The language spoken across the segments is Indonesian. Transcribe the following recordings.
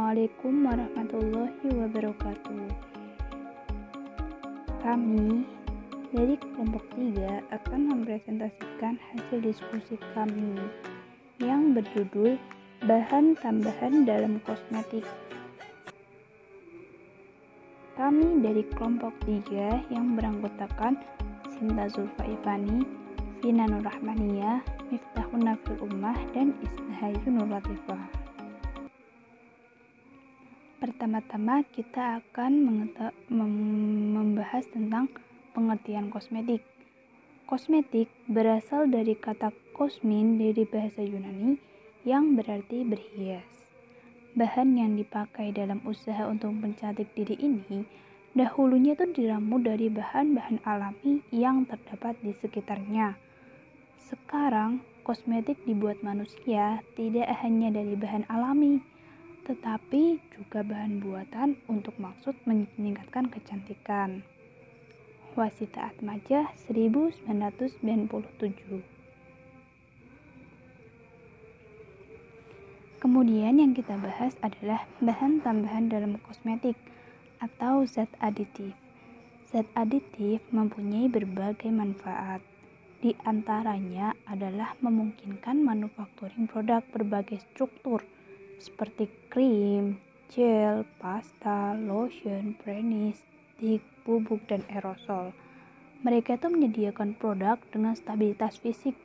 Assalamualaikum warahmatullahi wabarakatuh. Kami dari kelompok 3 akan mempresentasikan hasil diskusi kami yang berjudul Bahan Tambahan dalam Kosmetik. Kami dari kelompok 3 yang beranggotakan Sinta Zulfa Ivani, Vina Nur Rahmaniyah, Miftahun Nafil Ummah, dan Isnahayun Nur Latifah. Pertama-tama kita akan membahas tentang pengertian kosmetik. Kosmetik berasal dari kata kosmin dari bahasa Yunani yang berarti berhias. Bahan yang dipakai dalam usaha untuk mencantik diri ini dahulunya itu diramu dari bahan-bahan alami yang terdapat di sekitarnya. Sekarang, kosmetik dibuat manusia tidak hanya dari bahan alami, tetapi juga bahan buatan untuk maksud meningkatkan kecantikan. Wasita Atmajah 1997. Kemudian yang kita bahas adalah bahan tambahan dalam kosmetik atau zat aditif. Zat aditif mempunyai berbagai manfaat. Di antaranya adalah memungkinkan manufakturing produk berbagai struktur seperti krim, gel, pasta, lotion, prenis, stick, bubuk, dan aerosol. Mereka itu menyediakan produk dengan stabilitas fisik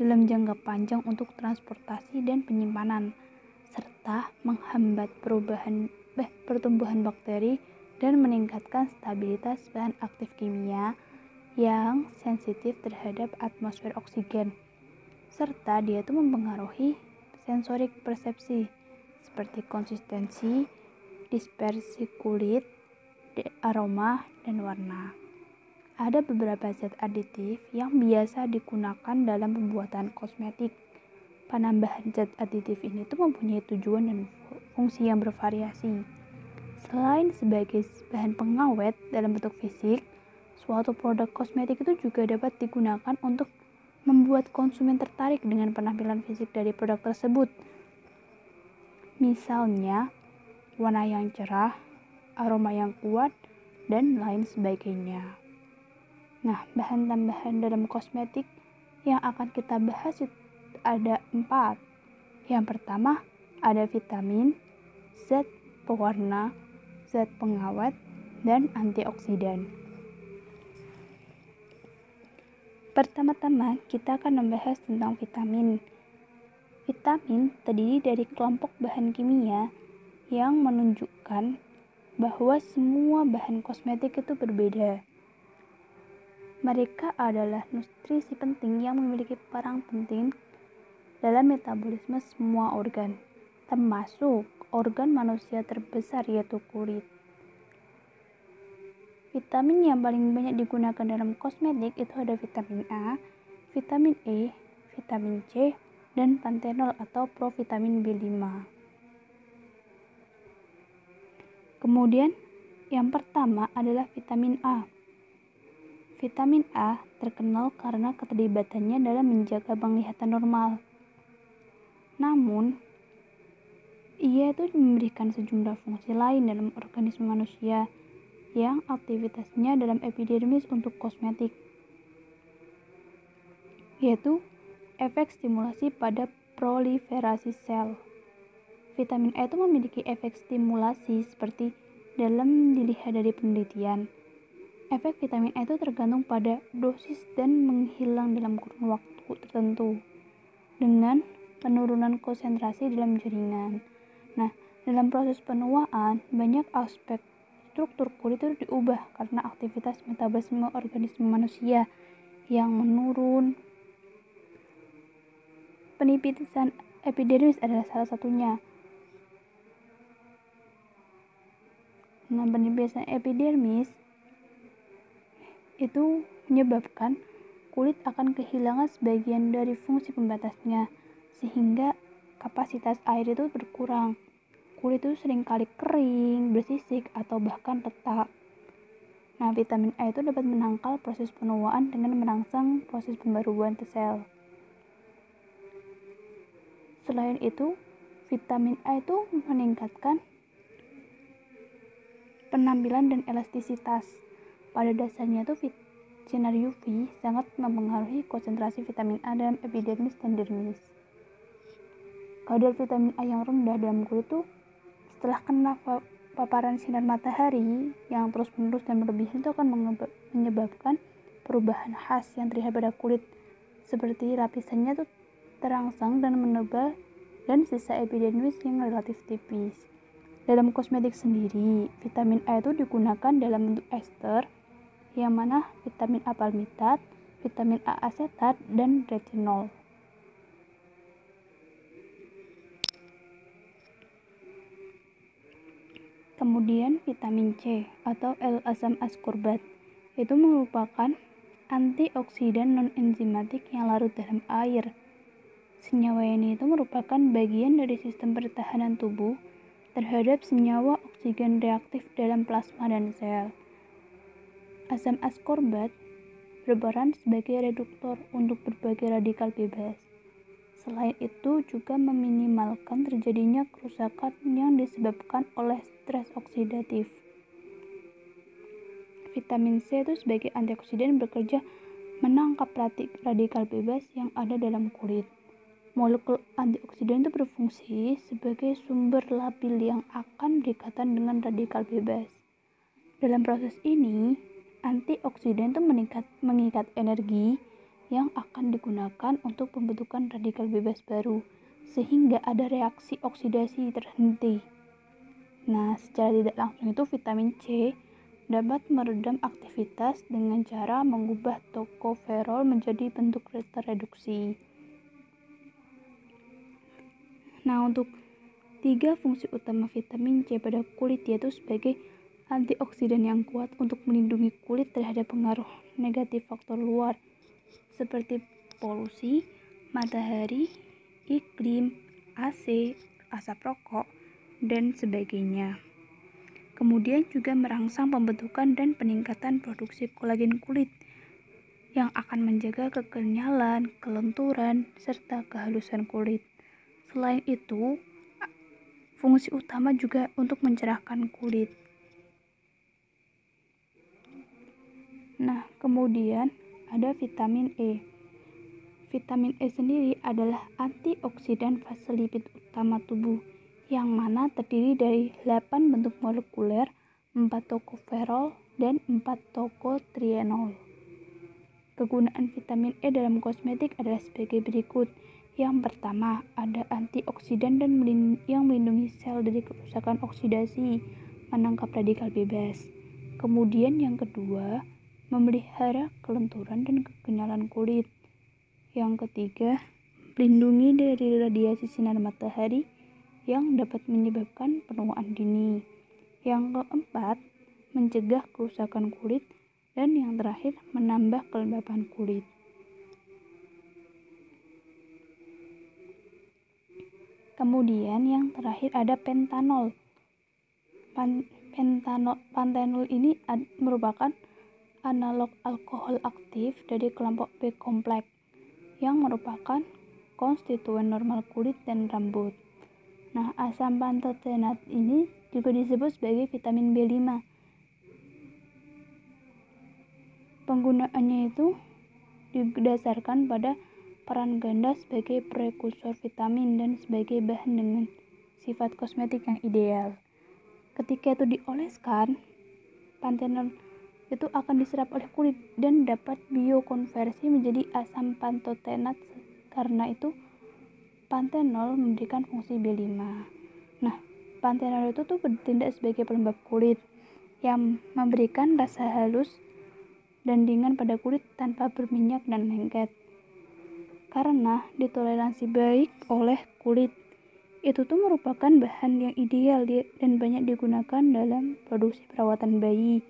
dalam jangka panjang untuk transportasi dan penyimpanan, serta menghambat pertumbuhan bakteri dan meningkatkan stabilitas bahan aktif kimia yang sensitif terhadap atmosfer oksigen, serta dia itu mempengaruhi sensorik persepsi seperti konsistensi, dispersi kulit, aroma, dan warna. Ada beberapa zat aditif yang biasa digunakan dalam pembuatan kosmetik. Penambahan zat aditif ini tuh mempunyai tujuan dan fungsi yang bervariasi. Selain sebagai bahan pengawet dalam bentuk fisik, suatu produk kosmetik itu juga dapat digunakan untuk membuat konsumen tertarik dengan penampilan fisik dari produk tersebut. Misalnya, warna yang cerah, aroma yang kuat, dan lain sebagainya. Nah, bahan tambahan dalam kosmetik yang akan kita bahas ada 4. Yang pertama, ada vitamin, zat pewarna, zat pengawet, dan antioksidan. Pertama-tama, kita akan membahas tentang vitamin. Vitamin terdiri dari kelompok bahan kimia yang menunjukkan bahwa semua bahan kosmetik itu berbeda. Mereka adalah nutrisi penting yang memiliki peran penting dalam metabolisme semua organ, termasuk organ manusia terbesar yaitu kulit. Vitamin yang paling banyak digunakan dalam kosmetik itu ada vitamin A, vitamin E, vitamin C, dan pantenol atau provitamin B5. Kemudian yang pertama adalah vitamin A. Vitamin A terkenal karena keterlibatannya dalam menjaga penglihatan normal. Namun, ia itu memberikan sejumlah fungsi lain dalam organisme manusia yang aktivitasnya dalam epidermis untuk kosmetik, yaitu efek stimulasi pada proliferasi sel. Vitamin A itu memiliki efek stimulasi seperti dalam dilihat dari penelitian. Efek vitamin A itu tergantung pada dosis dan menghilang dalam kurun waktu tertentu dengan penurunan konsentrasi dalam jaringan. Nah, dalam proses penuaan, banyak aspek struktur kulit itu diubah karena aktivitas metabolisme organisme manusia yang menurun. Penipisan epidermis adalah salah satunya. Nah, penipisan epidermis itu menyebabkan kulit akan kehilangan sebagian dari fungsi pembatasnya, sehingga kapasitas air itu berkurang. Kulit itu seringkali kering, bersisik, atau bahkan retak. Nah, vitamin A itu dapat menangkal proses penuaan dengan merangsang proses pembaruan sel. Selain itu, vitamin A itu meningkatkan penampilan dan elastisitas. Pada dasarnya sinar UV sangat mempengaruhi konsentrasi vitamin A dalam epidermis dan dermis. Kadar vitamin A yang rendah dalam kulit setelah kena paparan sinar matahari yang terus-menerus dan berlebihan akan menyebabkan perubahan khas yang terlihat pada kulit, seperti lapisannya terangsang dan menebal dan sisa epidermis yang relatif tipis. Dalam kosmetik sendiri, vitamin A itu digunakan dalam bentuk ester, yang mana vitamin A palmitat, vitamin A asetat, dan retinol. Kemudian vitamin C atau L-asam ascorbat itu merupakan antioksidan non-enzimatik yang larut dalam air. Senyawa ini itu merupakan bagian dari sistem pertahanan tubuh terhadap senyawa oksigen reaktif dalam plasma dan sel. Asam ascorbat berperan sebagai reduktor untuk berbagai radikal bebas. Selain itu juga meminimalkan terjadinya kerusakan yang disebabkan oleh stres oksidatif. Vitamin C itu sebagai antioksidan bekerja menangkap radikal bebas yang ada dalam kulit. Molekul antioksidan itu berfungsi sebagai sumber labil yang akan berikatan dengan radikal bebas. Dalam proses ini, antioksidan itu mengikat energi yang akan digunakan untuk pembentukan radikal bebas baru, sehingga ada reaksi oksidasi terhenti. Nah, secara tidak langsung itu vitamin C dapat meredam aktivitas dengan cara mengubah tokoferol menjadi bentuk tereduksi. Nah, untuk 3 fungsi utama vitamin C pada kulit yaitu sebagai antioksidan yang kuat untuk melindungi kulit terhadap pengaruh negatif faktor luar seperti polusi, matahari, iklim, AC, asap rokok, dan sebagainya. Kemudian juga merangsang pembentukan dan peningkatan produksi kolagen kulit yang akan menjaga kekenyalan, kelenturan, serta kehalusan kulit. Selain itu, fungsi utama juga untuk mencerahkan kulit. Nah, kemudian ada vitamin E. Vitamin E sendiri adalah antioksidan fase lipid utama tubuh, yang mana terdiri dari 8 bentuk molekuler, 4 tokoferol, dan 4 tokotrienol. Kegunaan vitamin E dalam kosmetik adalah sebagai berikut. Yang pertama, ada antioksidan yang melindungi sel dari kerusakan oksidasi, menangkap radikal bebas. Kemudian yang kedua, memelihara kelenturan dan kekenyalan kulit. Yang ketiga, melindungi dari radiasi sinar matahari yang dapat menyebabkan penuaan dini. Yang keempat, mencegah kerusakan kulit. Dan yang terakhir, menambah kelembapan kulit. Kemudian yang terakhir ada pentanol. Pantenol ini merupakan analog alkohol aktif dari kelompok B kompleks yang merupakan konstituen normal kulit dan rambut. Nah, asam pantotenat ini juga disebut sebagai vitamin B5. Penggunaannya itu didasarkan pada peran ganda sebagai prekursor vitamin dan sebagai bahan dengan sifat kosmetik yang ideal. Ketika itu dioleskan, pantenol itu akan diserap oleh kulit dan dapat biokonversi menjadi asam pantotenat. Karena itu, pantenol memberikan fungsi B5. Nah, pantenol itu bertindak sebagai pelembab kulit yang memberikan rasa halus dan ringan pada kulit tanpa berminyak dan lengket. Karena ditoleransi baik oleh kulit, itu merupakan bahan yang ideal dan banyak digunakan dalam produksi perawatan bayi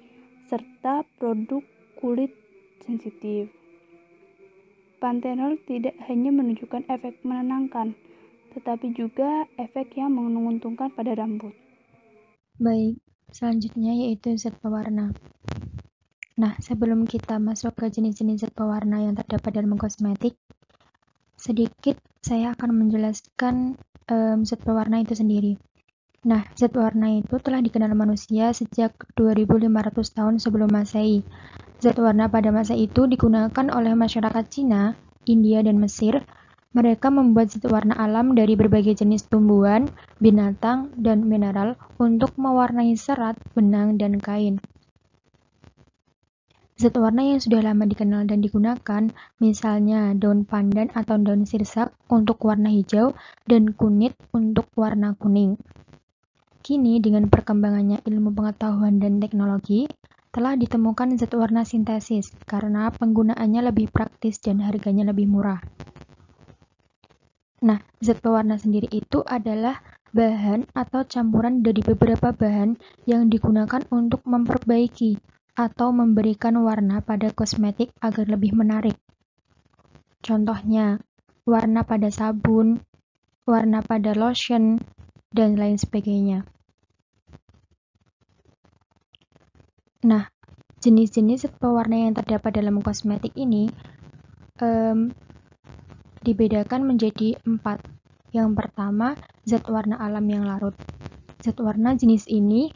serta produk kulit sensitif. Pantenol tidak hanya menunjukkan efek menenangkan, tetapi juga efek yang menguntungkan pada rambut. Baik, selanjutnya yaitu zat pewarna. Nah, sebelum kita masuk ke jenis-jenis zat pewarna yang terdapat dalam kosmetik, sedikit saya akan menjelaskan zat pewarna itu sendiri. Nah, zat warna itu telah dikenal manusia sejak 2500 tahun sebelum Masehi. Zat warna pada masa itu digunakan oleh masyarakat Cina, India, dan Mesir. Mereka membuat zat warna alam dari berbagai jenis tumbuhan, binatang, dan mineral untuk mewarnai serat, benang, dan kain. Zat warna yang sudah lama dikenal dan digunakan, misalnya daun pandan atau daun sirsak untuk warna hijau dan kunit untuk warna kuning. Kini, dengan perkembangannya ilmu pengetahuan dan teknologi, telah ditemukan zat warna sintesis karena penggunaannya lebih praktis dan harganya lebih murah. Nah, zat pewarna sendiri itu adalah bahan atau campuran dari beberapa bahan yang digunakan untuk memperbaiki atau memberikan warna pada kosmetik agar lebih menarik. Contohnya, warna pada sabun, warna pada lotion, dan lain sebagainya. Nah, jenis-jenis zat pewarna yang terdapat dalam kosmetik ini dibedakan menjadi 4. Yang pertama, zat warna alam yang larut. Zat warna jenis ini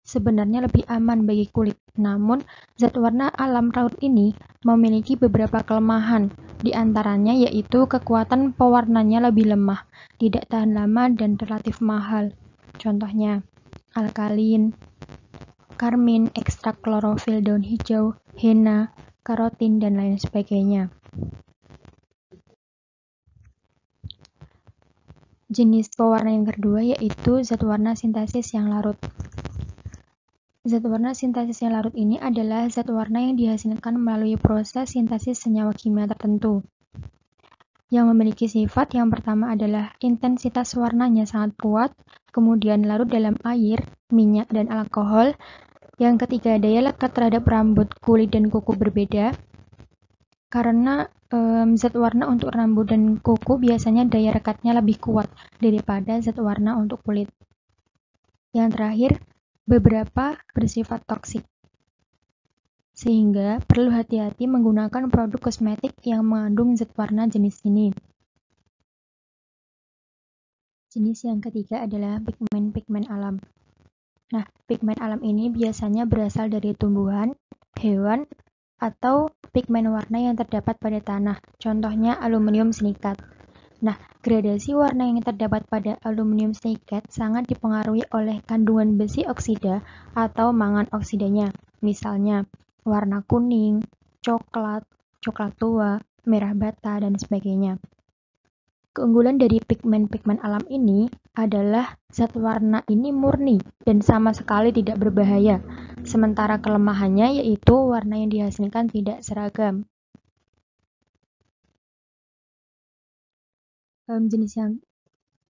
sebenarnya lebih aman bagi kulit, namun zat warna alam larut ini memiliki beberapa kelemahan, di antaranya yaitu kekuatan pewarnanya lebih lemah, tidak tahan lama, dan relatif mahal. Contohnya, alkalin, karmin, ekstrak klorofil daun hijau, henna, karotin, dan lain sebagainya. Jenis pewarna yang kedua yaitu zat warna sintesis yang larut. Zat warna sintesis yang larut ini adalah zat warna yang dihasilkan melalui proses sintesis senyawa kimia tertentu. Yang memiliki sifat yang pertama adalah intensitas warnanya sangat kuat, kemudian larut dalam air, minyak, dan alkohol. Yang ketiga, daya lekat terhadap rambut, kulit, dan kuku berbeda. Karena zat warna untuk rambut dan kuku biasanya daya rekatnya lebih kuat daripada zat warna untuk kulit. Yang terakhir, beberapa bersifat toksik. Sehingga perlu hati-hati menggunakan produk kosmetik yang mengandung zat warna jenis ini. Jenis yang ketiga adalah pigmen-pigmen alam. Nah, pigmen alam ini biasanya berasal dari tumbuhan, hewan, atau pigmen warna yang terdapat pada tanah, contohnya aluminium silikat. Nah, gradasi warna yang terdapat pada aluminium silikat sangat dipengaruhi oleh kandungan besi oksida atau mangan oksidanya, misalnya warna kuning, coklat, coklat tua, merah bata, dan sebagainya. Keunggulan dari pigmen-pigmen alam ini adalah zat warna ini murni dan sama sekali tidak berbahaya, sementara kelemahannya yaitu warna yang dihasilkan tidak seragam. Jenis yang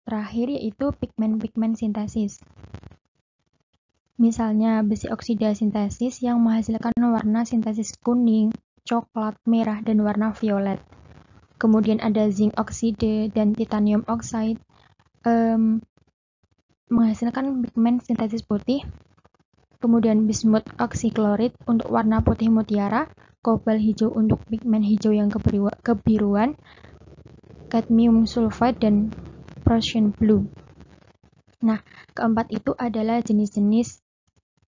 terakhir yaitu pigmen-pigmen sintesis. Misalnya besi oksida sintesis yang menghasilkan warna sintesis kuning, coklat, merah, dan warna violet. Kemudian ada zinc oksida dan titanium oxide menghasilkan pigmen sintesis putih. Kemudian bismut oksiklorid untuk warna putih mutiara, kobalt hijau untuk pigmen hijau yang kebiruan, cadmium sulfide, dan Prussian blue. Nah, keempat itu adalah jenis-jenis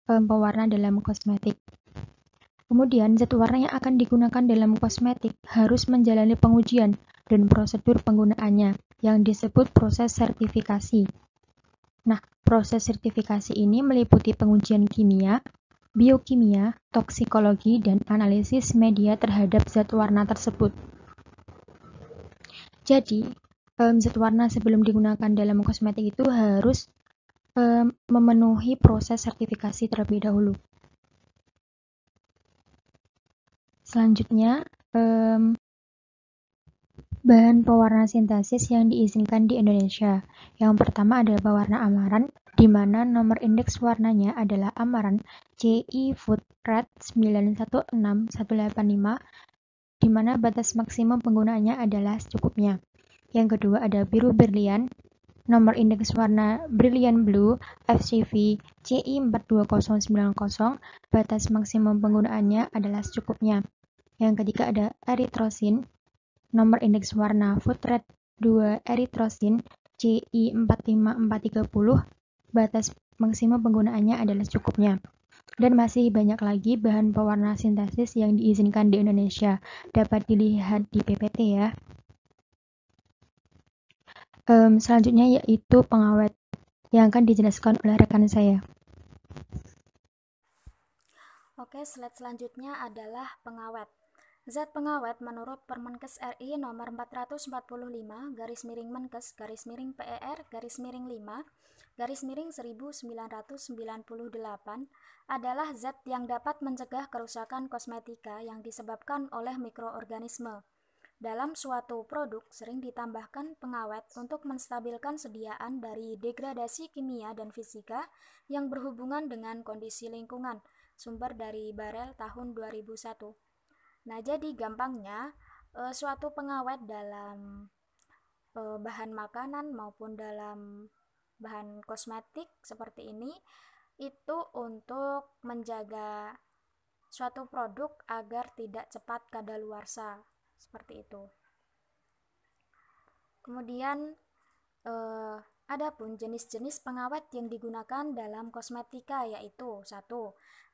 pewarna dalam kosmetik. Kemudian, zat warna yang akan digunakan dalam kosmetik harus menjalani pengujian dan prosedur penggunaannya yang disebut proses sertifikasi. Nah, proses sertifikasi ini meliputi pengujian kimia, biokimia, toksikologi, dan analisis media terhadap zat warna tersebut. Jadi, zat warna sebelum digunakan dalam kosmetik itu harus memenuhi proses sertifikasi terlebih dahulu. Selanjutnya, bahan pewarna sintesis yang diizinkan di Indonesia. Yang pertama adalah pewarna amaran, di mana nomor indeks warnanya adalah amaran CI Food Red 916185, di mana batas maksimum penggunaannya adalah secukupnya. Yang kedua ada biru berlian, nomor indeks warna Brilliant Blue FCV CI 42090, batas maksimum penggunaannya adalah secukupnya. Yang ketiga ada eritrosin, nomor indeks warna Food Red 2 eritrosin CI 45430, batas maksimum penggunaannya adalah secukupnya. Dan masih banyak lagi bahan pewarna sintesis yang diizinkan di Indonesia. Dapat dilihat di PPT ya. Selanjutnya yaitu pengawet yang akan dijelaskan oleh rekan saya. Oke, slide selanjutnya adalah pengawet. Zat pengawet menurut Permenkes RI nomor 445 garis miring Menkes garis miring PER garis miring 5 garis miring 1998 adalah zat yang dapat mencegah kerusakan kosmetika yang disebabkan oleh mikroorganisme. Dalam suatu produk sering ditambahkan pengawet untuk menstabilkan sediaan dari degradasi kimia dan fisika yang berhubungan dengan kondisi lingkungan. Sumber dari Barel tahun 2001. Nah, jadi gampangnya suatu pengawet dalam bahan makanan maupun dalam bahan kosmetik seperti ini itu untuk menjaga suatu produk agar tidak cepat kadaluarsa. Seperti itu. Kemudian adapun jenis-jenis pengawet yang digunakan dalam kosmetika yaitu 1.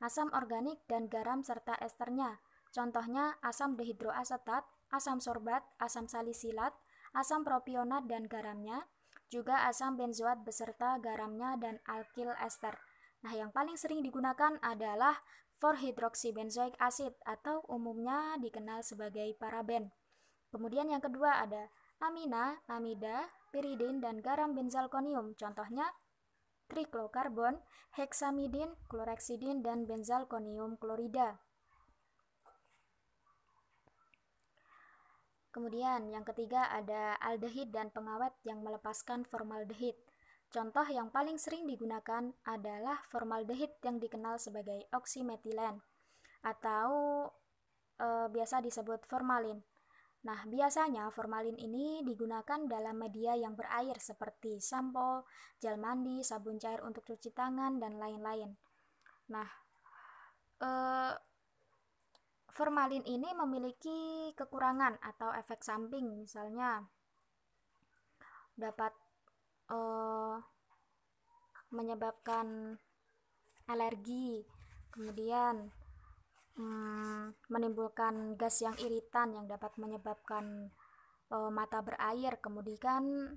Asam organik dan garam serta esternya. Contohnya asam dehidroasetat, asam sorbat, asam salisilat, asam propionat dan garamnya, juga asam benzoat beserta garamnya dan alkil ester. Nah, yang paling sering digunakan adalah 4-hydroxybenzoic acid atau umumnya dikenal sebagai paraben. Kemudian yang kedua ada amina, amida, piridin, dan garam benzalkonium. Contohnya triklokarbon, heksamidin, kloreksidin, dan benzalkonium klorida. Kemudian yang ketiga ada aldehid dan pengawet yang melepaskan formaldehid. Contoh yang paling sering digunakan adalah formaldehid yang dikenal sebagai oksimetilen atau biasa disebut formalin. Nah, biasanya formalin ini digunakan dalam media yang berair seperti sampo, gel mandi, sabun cair untuk cuci tangan, dan lain-lain. Nah, formalin ini memiliki kekurangan atau efek samping, misalnya dapat menyebabkan alergi, kemudian menimbulkan gas yang iritan yang dapat menyebabkan mata berair, kemudian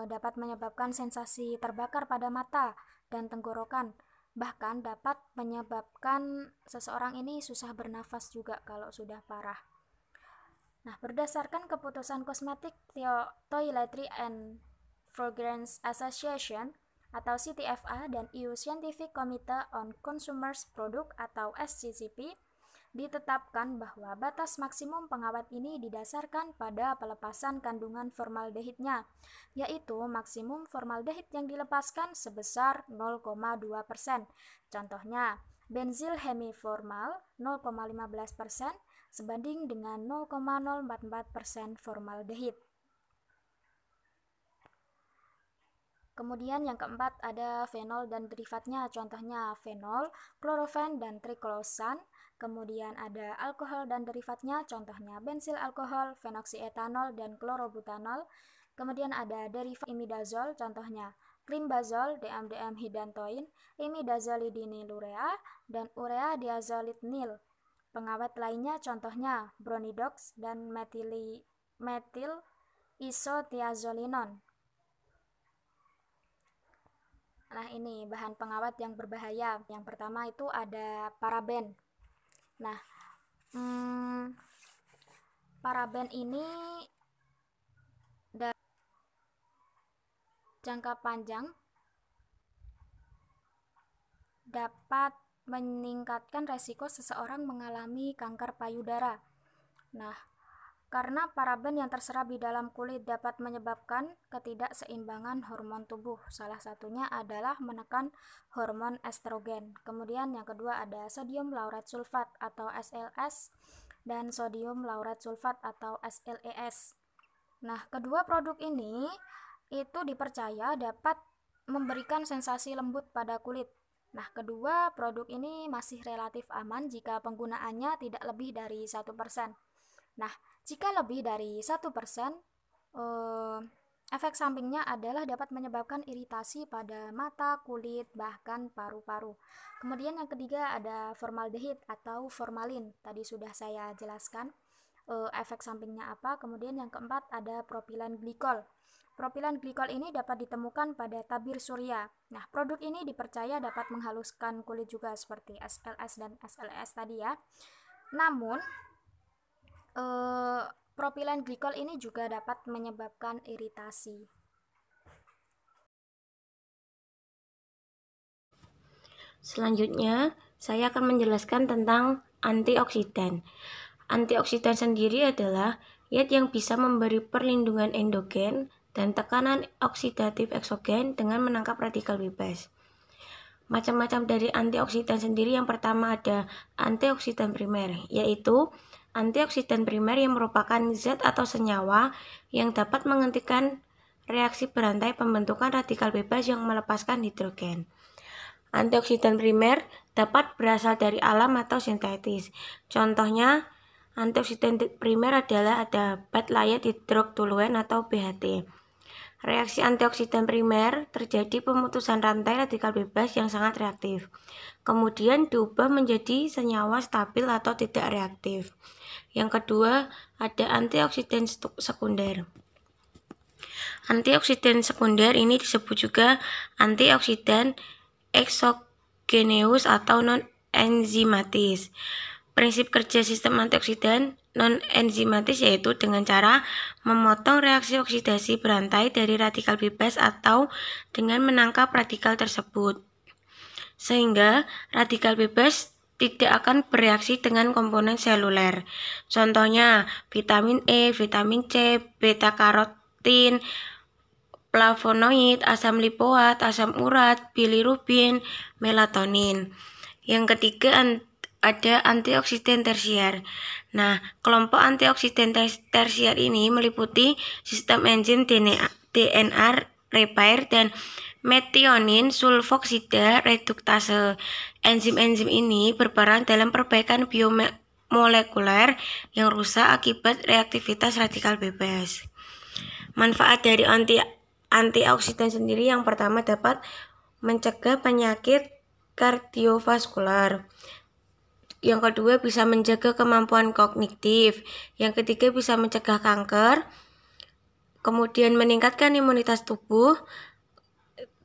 dapat menyebabkan sensasi terbakar pada mata dan tenggorokan, bahkan dapat menyebabkan seseorang ini susah bernafas juga kalau sudah parah. Nah, berdasarkan keputusan Cosmetic Toiletry and Fragrance Association atau CTFA dan EU Scientific Committee on Consumers Product atau SCCP, ditetapkan bahwa batas maksimum pengawet ini didasarkan pada pelepasan kandungan formaldehidnya, yaitu maksimum formaldehid yang dilepaskan sebesar 0,2%. Contohnya, benzil hemiformal 0,15% sebanding dengan 0,044% formaldehid. Kemudian yang keempat ada fenol dan derivatnya, contohnya fenol, klorofen, dan triklosan. Kemudian ada alkohol dan derivatnya, contohnya bensil alkohol, fenoksietanol, dan klorobutanol. Kemudian ada derivat imidazol, contohnya klimbazol, DMDM hidantoin, imidazolidinilurea, dan urea diazolidnil. Pengawet lainnya contohnya bronidox dan metil isotiazolinon. Nah, ini bahan pengawet yang berbahaya. Yang pertama itu ada paraben. Nah, paraben ini dari jangka panjang dapat meningkatkan resiko seseorang mengalami kanker payudara. Nah, karena paraben yang terserap di dalam kulit dapat menyebabkan ketidakseimbangan hormon tubuh. Salah satunya adalah menekan hormon estrogen. Kemudian yang kedua ada sodium lauret sulfat atau SLS dan sodium lauret sulfat atau SLES. Nah, kedua produk ini itu dipercaya dapat memberikan sensasi lembut pada kulit. Nah, kedua produk ini masih relatif aman jika penggunaannya tidak lebih dari 1%. Nah, jika lebih dari 1%, Efek sampingnya adalah dapat menyebabkan iritasi pada mata, kulit, bahkan paru-paru. Kemudian yang ketiga ada formaldehid atau formalin. Tadi sudah saya jelaskan efek sampingnya apa. Kemudian yang keempat ada propilen glikol. Propilen glikol ini dapat ditemukan pada tabir surya. Nah, produk ini dipercaya dapat menghaluskan kulit juga seperti SLS dan SLS tadi ya. Namun, propilen glikol ini juga dapat menyebabkan iritasi. Selanjutnya, saya akan menjelaskan tentang antioksidan. Antioksidan sendiri adalah zat yang bisa memberi perlindungan endogen dan tekanan oksidatif eksogen dengan menangkap radikal bebas. Macam-macam dari antioksidan sendiri, yang pertama ada antioksidan primer, yaitu antioksidan primer yang merupakan zat atau senyawa yang dapat menghentikan reaksi berantai pembentukan radikal bebas yang melepaskan hidrogen. Antioksidan primer dapat berasal dari alam atau sintetis. Contohnya, antioksidan primer adalah ada beta hidroktoluen atau BHT. Reaksi antioksidan primer terjadi pemutusan rantai radikal bebas yang sangat reaktif. Kemudian diubah menjadi senyawa stabil atau tidak reaktif. Yang kedua, ada antioksidan sekunder. Antioksidan sekunder ini disebut juga antioksidan eksogeneus atau non-enzimatis. Prinsip kerja sistem antioksidan non-enzimatis yaitu dengan cara memotong reaksi oksidasi berantai dari radikal bebas atau dengan menangkap radikal tersebut, sehingga radikal bebas tidak akan bereaksi dengan komponen seluler. Contohnya vitamin E, vitamin C, beta-karotin, flavonoid, asam lipoat, asam urat, bilirubin, melatonin. Yang ketiga ada antioksidan tersier. Nah, kelompok antioksidan tersier ini meliputi sistem enzim DNA repair dan metionin sulfoksida reduktase. Enzim-enzim ini berperan dalam perbaikan biomolekuler yang rusak akibat reaktivitas radikal bebas. Manfaat dari antioksidan sendiri, yang pertama dapat mencegah penyakit kardiovaskular. Yang kedua bisa menjaga kemampuan kognitif. Yang ketiga bisa mencegah kanker. Kemudian meningkatkan imunitas tubuh.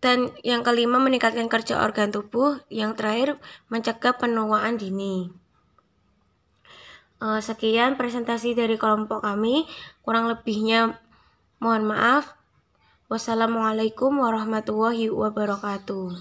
Dan yang kelima meningkatkan kerja organ tubuh. Yang terakhir mencegah penuaan dini. Sekian presentasi dari kelompok kami. Kurang lebihnya mohon maaf. Wassalamualaikum warahmatullahi wabarakatuh.